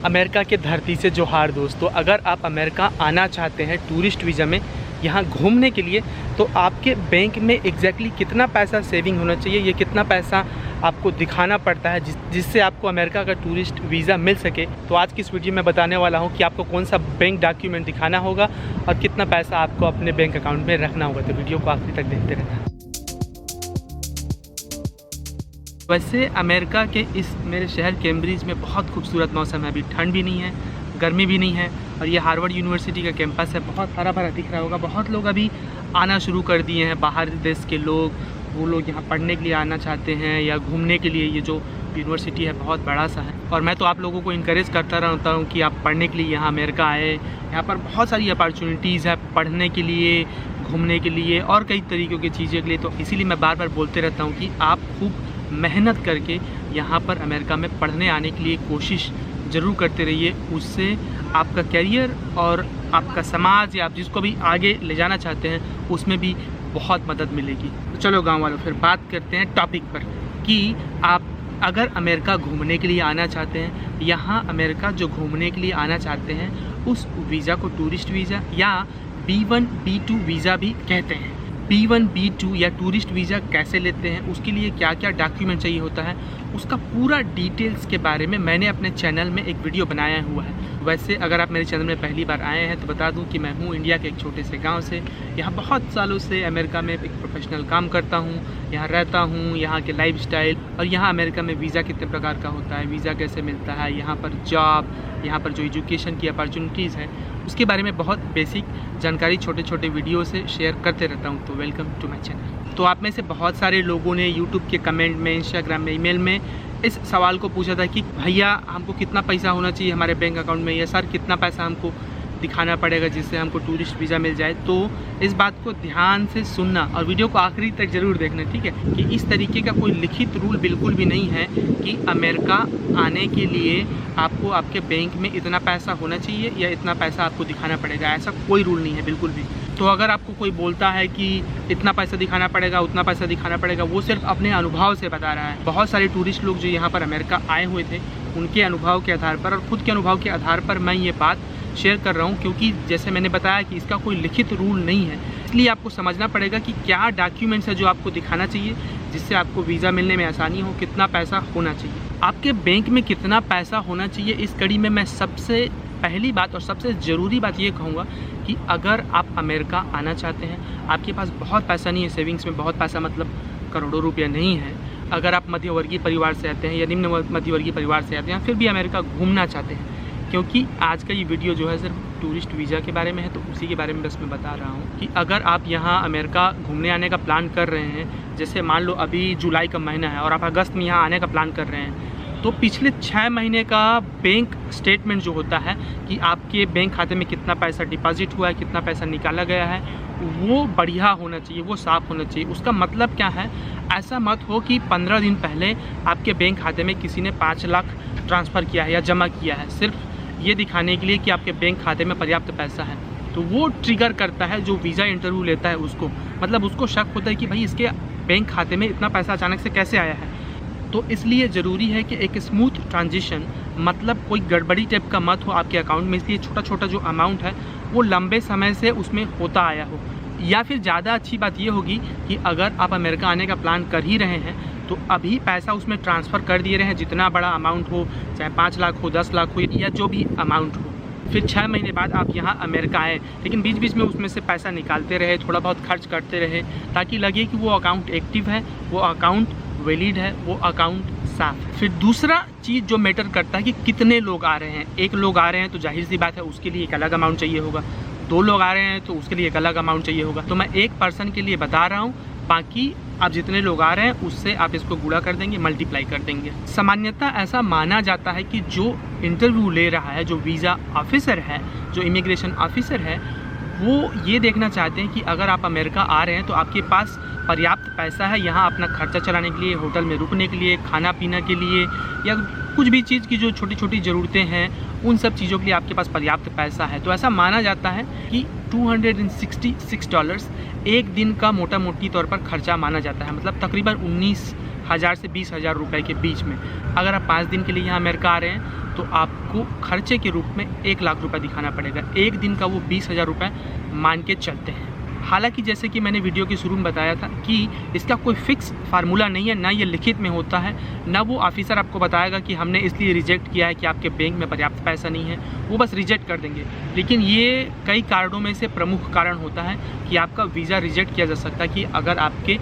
America के धरती से जोहार दोस्तों। अगर आप अमेरिका आना चाहते हैं टूरिस्ट वीज़ा में यहाँ घूमने के लिए, तो आपके बैंक में एग्जैक्टली कितना पैसा सेविंग होना चाहिए, ये कितना पैसा आपको दिखाना पड़ता है जिससे आपको अमेरिका का टूरिस्ट वीज़ा मिल सके। तो आज की इस वीडियो में बताने वाला हूँ कि आपको कौन सा बैंक डॉक्यूमेंट दिखाना होगा और कितना पैसा आपको अपने बैंक अकाउंट में रखना होगा। तो वीडियो को आखिरी तक देखते रहना। वैसे अमेरिका के इस मेरे शहर कैम्ब्रिज में बहुत खूबसूरत मौसम है। अभी ठंड भी नहीं है, गर्मी भी नहीं है, और ये हार्वर्ड यूनिवर्सिटी का कैंपस है। बहुत हरा भरा दिख रहा होगा। बहुत लोग अभी आना शुरू कर दिए हैं, बाहर देश के लोग, वो लोग यहाँ पढ़ने के लिए आना चाहते हैं या घूमने के लिए। ये जो यूनिवर्सिटी है बहुत बड़ा सा है, और मैं तो आप लोगों को इनकरेज करता रहता हूँ कि आप पढ़ने के लिए यहाँ अमेरिका आए। यहाँ पर बहुत सारी अपॉर्चुनिटीज़ है पढ़ने के लिए, घूमने के लिए और कई तरीक़ों की चीज़ों के लिए। तो इसीलिए मैं बार बार बोलते रहता हूँ कि आप खूब मेहनत करके यहाँ पर अमेरिका में पढ़ने आने के लिए कोशिश ज़रूर करते रहिए। उससे आपका करियर और आपका समाज या आप जिसको भी आगे ले जाना चाहते हैं उसमें भी बहुत मदद मिलेगी। तो चलो गांव वालों, फिर बात करते हैं टॉपिक पर कि आप अगर अमेरिका घूमने के लिए आना चाहते हैं, यहाँ अमेरिका जो घूमने के लिए आना चाहते हैं उस वीज़ा को टूरिस्ट वीज़ा या B1 B2 वीज़ा भी कहते हैं। B1 B2 या टूरिस्ट वीज़ा कैसे लेते हैं, उसके लिए क्या क्या डॉक्यूमेंट चाहिए होता है, उसका पूरा डिटेल्स के बारे में मैंने अपने चैनल में एक वीडियो बनाया हुआ है। वैसे अगर आप मेरे चैनल में पहली बार आए हैं तो बता दूं कि मैं हूं इंडिया के एक छोटे से गांव से। यहाँ बहुत सालों से अमेरिका में एक प्रोफेशनल काम करता हूं, यहाँ रहता हूं, यहाँ के लाइफस्टाइल और यहाँ अमेरिका में वीज़ा कितने प्रकार का होता है, वीज़ा कैसे मिलता है, यहाँ पर जॉब, यहाँ पर जो एजुकेशन की अपॉर्चुनिटीज़ है उसके बारे में बहुत बेसिक जानकारी छोटे छोटे वीडियो से शेयर करते रहता हूँ। तो वेलकम टू माई चैनल। तो आप में से बहुत सारे लोगों ने यूट्यूब के कमेंट में, इंस्टाग्राम में, ईमेल में इस सवाल को पूछा था कि भैया हमको कितना पैसा होना चाहिए हमारे बैंक अकाउंट में, या सर कितना पैसा हमको दिखाना पड़ेगा जिससे हमको टूरिस्ट वीज़ा मिल जाए। तो इस बात को ध्यान से सुनना और वीडियो को आखिरी तक ज़रूर देखना, ठीक है। कि इस तरीके का कोई लिखित रूल बिल्कुल भी नहीं है कि अमेरिका आने के लिए आपको आपके बैंक में इतना पैसा होना चाहिए या इतना पैसा आपको दिखाना पड़ेगा। ऐसा कोई रूल नहीं है बिल्कुल भी। तो अगर आपको कोई बोलता है कि इतना पैसा दिखाना पड़ेगा, उतना पैसा दिखाना पड़ेगा, वो सिर्फ अपने अनुभव से बता रहा है। बहुत सारे टूरिस्ट लोग जो यहाँ पर अमेरिका आए हुए थे उनके अनुभव के आधार पर और ख़ुद के अनुभव के आधार पर मैं ये बात शेयर कर रहा हूँ, क्योंकि जैसे मैंने बताया कि इसका कोई लिखित रूल नहीं है। इसलिए आपको समझना पड़ेगा कि क्या डॉक्यूमेंट्स है जो आपको दिखाना चाहिए जिससे आपको वीज़ा मिलने में आसानी हो, कितना पैसा होना चाहिए, आपके बैंक में कितना पैसा होना चाहिए। इस कड़ी में मैं सबसे पहली बात और सबसे ज़रूरी बात ये कहूँगा कि अगर आप अमेरिका आना चाहते हैं, आपके पास बहुत पैसा नहीं है, सेविंग्स में बहुत पैसा मतलब करोड़ों रुपया नहीं है, अगर आप मध्यवर्गीय परिवार से आते हैं या निम्न मध्यवर्गीय परिवार से आते हैं, फिर भी अमेरिका घूमना चाहते हैं, क्योंकि आज का ये वीडियो जो है सिर्फ टूरिस्ट वीज़ा के बारे में है, तो उसी के बारे में बस मैं बता रहा हूँ कि अगर आप यहाँ अमेरिका घूमने आने का प्लान कर रहे हैं, जैसे मान लो अभी जुलाई का महीना है और आप अगस्त में यहाँ आने का प्लान कर रहे हैं, तो पिछले 6 महीने का बैंक स्टेटमेंट जो होता है कि आपके बैंक खाते में कितना पैसा डिपॉजिट हुआ है, कितना पैसा निकाला गया है, वो बढ़िया होना चाहिए, वो साफ़ होना चाहिए। उसका मतलब क्या है, ऐसा मत हो कि 15 दिन पहले आपके बैंक खाते में किसी ने 5 लाख ट्रांसफ़र किया है या जमा किया है, सिर्फ ये दिखाने के लिए कि आपके बैंक खाते में पर्याप्त पैसा है। तो वो ट्रिगर करता है जो वीज़ा इंटरव्यू लेता है उसको, मतलब उसको शक होता है कि भाई इसके बैंक खाते में इतना पैसा अचानक से कैसे आया है। तो इसलिए ज़रूरी है कि एक स्मूथ ट्रांजिशन, मतलब कोई गड़बड़ी टाइप का मत हो आपके अकाउंट में। इसलिए छोटा छोटा जो अमाउंट है वो लंबे समय से उसमें होता आया हो। या फिर ज़्यादा अच्छी बात ये होगी कि अगर आप अमेरिका आने का प्लान कर ही रहे हैं तो अभी पैसा उसमें ट्रांसफ़र कर दिए रहे हैं, जितना बड़ा अमाउंट हो, चाहे 5 लाख हो, 10 लाख हो या जो भी अमाउंट हो। फिर 6 महीने बाद आप यहाँ अमेरिका आए, लेकिन बीच बीच में उसमें से पैसा निकालते रहे, थोड़ा बहुत खर्च करते रहे, ताकि लगे कि वो अकाउंट एक्टिव है, वो अकाउंट वैलिड है, वो अकाउंट साफ है। फिर दूसरा चीज़ जो मैटर करता है कि कितने लोग आ रहे हैं। एक लोग आ रहे हैं तो जाहिर सी बात है उसके लिए एक अलग अमाउंट चाहिए होगा, 2 लोग आ रहे हैं तो उसके लिए एक अलग अमाउंट चाहिए होगा। तो मैं एक पर्सन के लिए बता रहा हूँ, बाकी आप जितने लोग आ रहे हैं उससे आप इसको गुणा कर देंगे, मल्टीप्लाई कर देंगे। सामान्यतः ऐसा माना जाता है कि जो इंटरव्यू ले रहा है, जो वीज़ा ऑफिसर है, जो इमिग्रेशन ऑफिसर है, वो ये देखना चाहते हैं कि अगर आप अमेरिका आ रहे हैं तो आपके पास पर्याप्त पैसा है यहाँ अपना खर्चा चलाने के लिए, होटल में रुकने के लिए, खाना पीना के लिए, या कुछ भी चीज़ की जो छोटी छोटी ज़रूरतें हैं उन सब चीज़ों के लिए आपके पास पर्याप्त पैसा है। तो ऐसा माना जाता है कि $266 एक दिन का मोटा मोटी तौर पर खर्चा माना जाता है, मतलब तकरीबन 19,000 से 20,000 रुपये के बीच में। अगर आप 5 दिन के लिए यहाँ अमेरिका आ रहे हैं तो आप आपको खर्चे के रूप में 1 लाख रुपये दिखाना पड़ेगा। एक दिन का वो 20,000 रुपये मान के चलते हैं। हालांकि जैसे कि मैंने वीडियो के शुरू में बताया था कि इसका कोई फिक्स फार्मूला नहीं है, ना ये लिखित में होता है, ना वो ऑफिसर आपको बताएगा कि हमने इसलिए रिजेक्ट किया है कि आपके बैंक में पर्याप्त पैसा नहीं है, वो बस रिजेक्ट कर देंगे। लेकिन ये कई कारणों में से प्रमुख कारण होता है कि आपका वीज़ा रिजेक्ट किया जा सकता है कि अगर आपके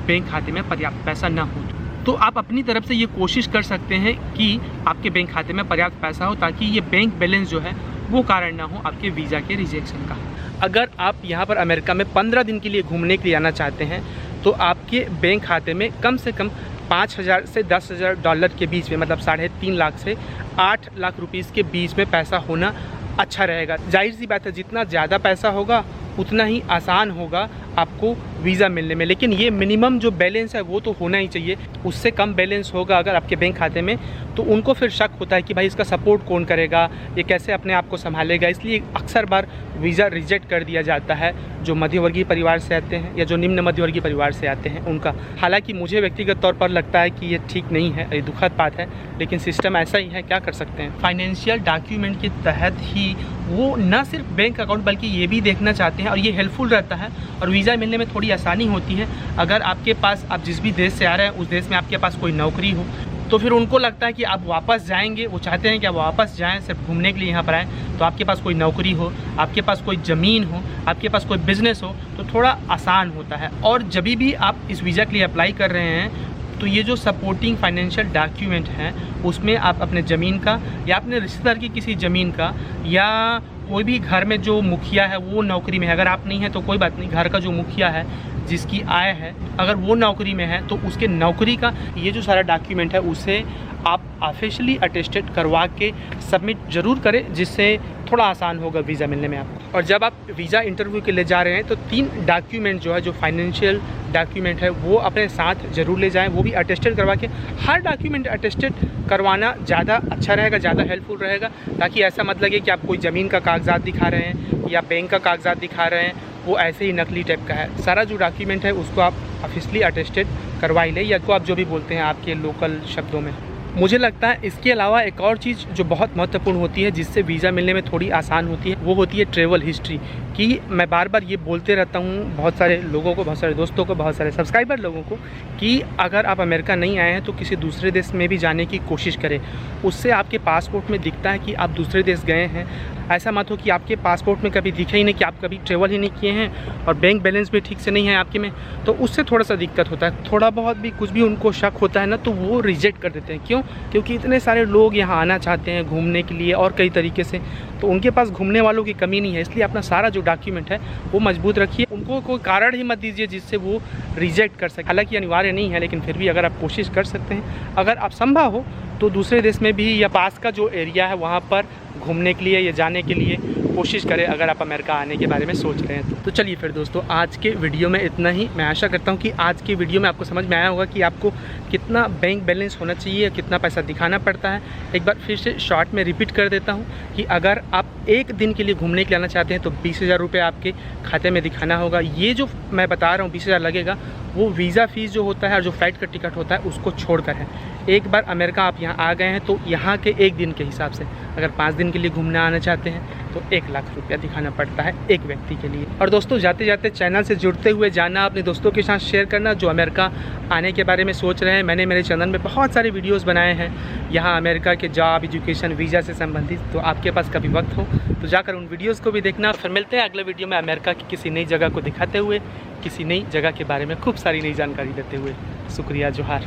बैंक खाते में पर्याप्त पैसा ना हो। तो आप अपनी तरफ से ये कोशिश कर सकते हैं कि आपके बैंक खाते में पर्याप्त पैसा हो, ताकि ये बैंक बैलेंस जो है वो कारण ना हो आपके वीज़ा के रिजेक्शन का। अगर आप यहाँ पर अमेरिका में 15 दिन के लिए घूमने के लिए आना चाहते हैं तो आपके बैंक खाते में कम से कम 5,000 से 10,000 डॉलर के बीच में, मतलब 3.5 लाख से 8 लाख रुपीज़ के बीच में पैसा होना अच्छा रहेगा। जाहिर सी बात है, जितना ज़्यादा पैसा होगा उतना ही आसान होगा आपको वीज़ा मिलने में। लेकिन ये मिनिमम जो बैलेंस है वो तो होना ही चाहिए। उससे कम बैलेंस होगा अगर आपके बैंक खाते में तो उनको फिर शक होता है कि भाई इसका सपोर्ट कौन करेगा, ये कैसे अपने आप को संभालेगा। इसलिए अक्सर बार वीज़ा रिजेक्ट कर दिया जाता है जो मध्यवर्गीय परिवार से आते हैं या जो निम्न मध्यवर्गीय परिवार से आते हैं उनका। हालांकि मुझे व्यक्तिगत तौर पर लगता है कि ये ठीक नहीं है, ये दुखद बात है, लेकिन सिस्टम ऐसा ही है, क्या कर सकते हैं। फाइनेंशियल डॉक्यूमेंट के तहत ही वो न सिर्फ बैंक अकाउंट बल्कि ये भी देखना चाहते हैं, और ये हेल्पफुल रहता है और वीज़ा मिलने में थोड़ी आसानी होती है। अगर आपके पास, आप जिस भी देश से आ रहे हैं उस देश में आपके पास कोई नौकरी हो तो फिर उनको लगता है कि आप वापस जाएंगे, वो चाहते हैं कि आप वापस जाएं, सिर्फ घूमने के लिए यहाँ पर आएँ। तो आपके पास कोई नौकरी हो, आपके पास कोई ज़मीन हो, आपके पास कोई बिज़नेस हो तो थोड़ा आसान होता है। और जब भी आप इस वीज़ा के लिए अप्लाई कर रहे हैं तो ये जो सपोर्टिंग फाइनेंशियल डॉक्यूमेंट हैं उसमें आप अपने ज़मीन का या अपने रिश्तेदार की किसी ज़मीन का, या कोई भी घर में जो मुखिया है वो नौकरी में है, अगर आप नहीं हैं तो कोई बात नहीं, घर का जो मुखिया है जिसकी आय है अगर वो नौकरी में है तो उसके नौकरी का ये जो सारा डॉक्यूमेंट है उसे आप ऑफिशियली अटेस्टेड करवा के सबमिट ज़रूर करें, जिससे थोड़ा आसान होगा वीज़ा मिलने में आपको। और जब आप वीज़ा इंटरव्यू के लिए जा रहे हैं तो 3 डॉक्यूमेंट जो है, जो फाइनेंशियल डॉक्यूमेंट है वो अपने साथ ज़रूर ले जाएं, वो भी अटेस्टेड करवा के। हर डॉक्यूमेंट अटेस्टेड करवाना ज़्यादा अच्छा रहेगा, ज़्यादा हेल्पफुल रहेगा, ताकि ऐसा मत लगे कि आप कोई ज़मीन का कागजात दिखा रहे हैं या बैंक का कागजात दिखा रहे हैं, वो ऐसे ही नकली टाइप का है। सारा जो डॉक्यूमेंट है उसको आप ऑफिशियली अटेस्टेड करवाई लें, या को आप जो भी बोलते हैं आपके लोकल शब्दों में। मुझे लगता है इसके अलावा एक और चीज़ जो बहुत महत्वपूर्ण होती है जिससे वीज़ा मिलने में थोड़ी आसान होती है, वो होती है ट्रैवल हिस्ट्री। कि मैं बार बार ये बोलते रहता हूँ बहुत सारे लोगों को, बहुत सारे दोस्तों को, बहुत सारे सब्सक्राइबर लोगों को, कि अगर आप अमेरिका नहीं आए हैं तो किसी दूसरे देश में भी जाने की कोशिश करें। उससे आपके पासपोर्ट में दिखता है कि आप दूसरे देश गए हैं। ऐसा मत हो कि आपके पासपोर्ट में कभी दिखे ही नहीं कि आप कभी ट्रैवल ही नहीं किए हैं और बैंक बैलेंस भी ठीक से नहीं है आपके में, तो उससे थोड़ा सा दिक्कत होता है। थोड़ा बहुत भी कुछ भी उनको शक होता है ना तो वो रिजेक्ट कर देते हैं। क्यों? क्योंकि इतने सारे लोग यहाँ आना चाहते हैं घूमने के लिए और कई तरीके से, तो उनके पास घूमने वालों की कमी नहीं है। इसलिए अपना सारा जो डॉक्यूमेंट है वो मजबूत रखिए, उनको कोई कारण ही मत दीजिए जिससे वो रिजेक्ट कर सके। हालांकि अनिवार्य नहीं है, लेकिन फिर भी अगर आप कोशिश कर सकते हैं, अगर आप संभव हो तो दूसरे देश में भी या पास का जो एरिया है वहाँ पर घूमने के लिए या जाने के लिए कोशिश करें, अगर आप अमेरिका आने के बारे में सोच रहे हैं तो। चलिए फिर दोस्तों, आज के वीडियो में इतना ही। मैं आशा करता हूँ कि आज के वीडियो में आपको समझ में आया होगा कि आपको कितना बैंक बैलेंस होना चाहिए, कितना पैसा दिखाना पड़ता है। एक बार फिर से शॉर्ट में रिपीट कर देता हूँ कि अगर आप एक दिन के लिए घूमने के लिए आना चाहते हैं तो 20,000 रुपये आपके खाते में दिखाना होगा। ये जो मैं बता रहा हूँ 20,000 लगेगा, वो वीज़ा फ़ीस जो होता है और जो फ़्लाइट का टिकट होता है उसको छोड़कर है। एक बार अमेरिका आप यहाँ आ गए हैं तो यहाँ के एक दिन के हिसाब से, अगर 5 दिन के लिए घूमने आना चाहते हैं तो 1 लाख रुपया दिखाना पड़ता है एक व्यक्ति के लिए। और दोस्तों, जाते जाते चैनल से जुड़ते हुए जाना, अपने दोस्तों के साथ शेयर करना जो अमेरिका आने के बारे में सोच रहे हैं। मैंने मेरे चैनल में बहुत सारे वीडियोस बनाए हैं यहाँ अमेरिका के जॉब, एजुकेशन, वीज़ा से संबंधित, तो आपके पास कभी वक्त हो तो जाकर उन वीडियोज़ को भी देखना। फिर मिलते हैं अगले वीडियो में अमेरिका की किसी नई जगह को दिखाते हुए, किसी नई जगह के बारे में खूब सारी नई जानकारी देते हुए। शुक्रिया, जोहार।